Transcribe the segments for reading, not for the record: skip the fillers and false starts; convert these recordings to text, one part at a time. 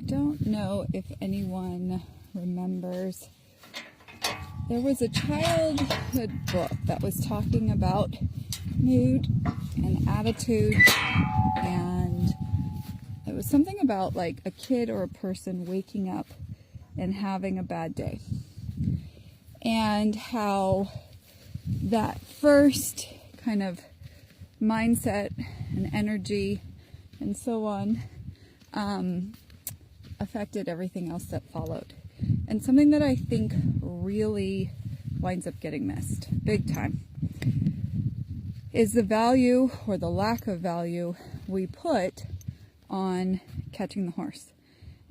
I don't know if anyone remembers, there was a childhood book that was talking about mood and attitude, and it was something about like a kid or a person waking up and having a bad day, and how that first kind of mindset and energy and so on affected everything else that followed. And something that I think really winds up getting missed big time is the value or the lack of value we put on catching the horse.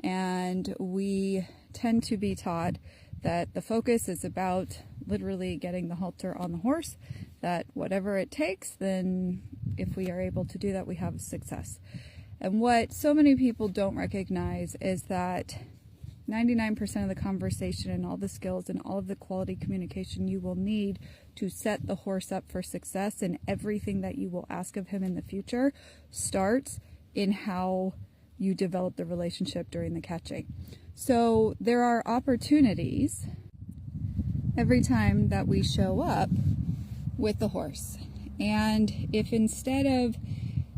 And we tend to be taught that the focus is about literally getting the halter on the horse, that whatever it takes, then if we are able to do that, we have success. And what so many people don't recognize is that 99% of the conversation and all the skills and all of the quality communication you will need to set the horse up for success and everything that you will ask of him in the future starts in how you develop the relationship during the catching. So there are opportunities every time that we show up with the horse. And if instead of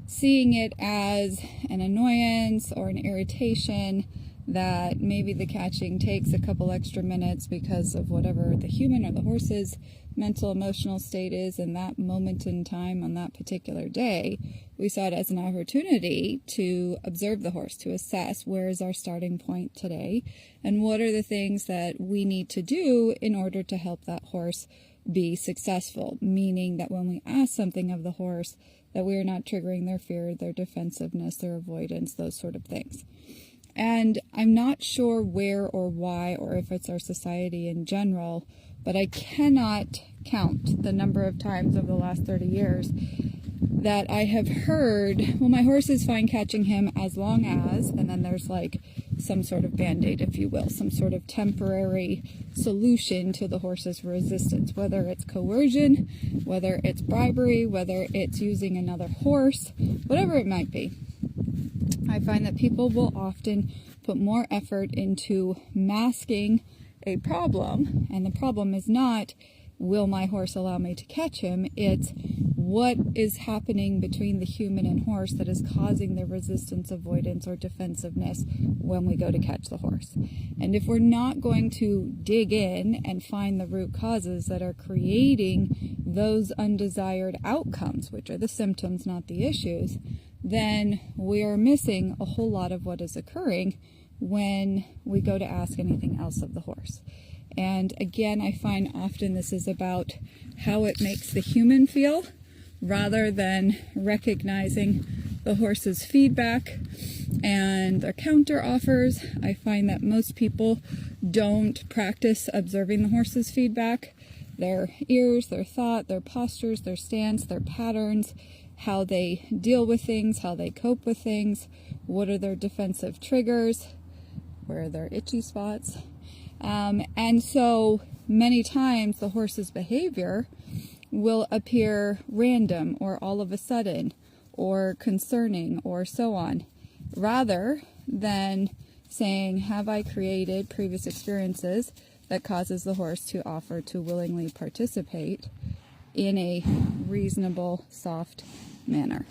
seeing it as an annoyance or an irritation that maybe the catching takes a couple extra minutes because of whatever the human or the horse's mental emotional state is in that moment in time on that particular day, we saw it as an opportunity to observe the horse, to assess where is our starting point today and what are the things that we need to do in order to help that horse be successful, meaning that when we ask something of the horse, that we are not triggering their fear, their defensiveness, their avoidance, those sort of things. And I'm not sure where or why, or if it's our society in general, but I cannot count the number of times over the last 30 years that I have heard, well, my horse is fine catching him as long as, and then there's like some sort of band-aid, if you will, some sort of temporary solution to the horse's resistance, whether it's coercion, whether it's bribery, whether it's using another horse, whatever it might be. I find that people will often put more effort into masking a problem, and the problem is not, will my horse allow me to catch him? It's what is happening between the human and horse that is causing the resistance, avoidance, or defensiveness when we go to catch the horse. And if we're not going to dig in and find the root causes that are creating those undesired outcomes, which are the symptoms, not the issues, then we are missing a whole lot of what is occurring when we go to ask anything else of the horse. And again, I find often this is about how it makes the human feel rather than recognizing the horse's feedback and their counter offers. I find that most people don't practice observing the horse's feedback, their ears, their thought, their postures, their stance, their patterns, how they deal with things, how they cope with things, what are their defensive triggers, where are their itchy spots. And so many times the horse's behavior will appear random or all of a sudden or concerning or so on, rather than saying, have I created previous experiences that causes the horse to offer to willingly participate in a reasonable, soft manner.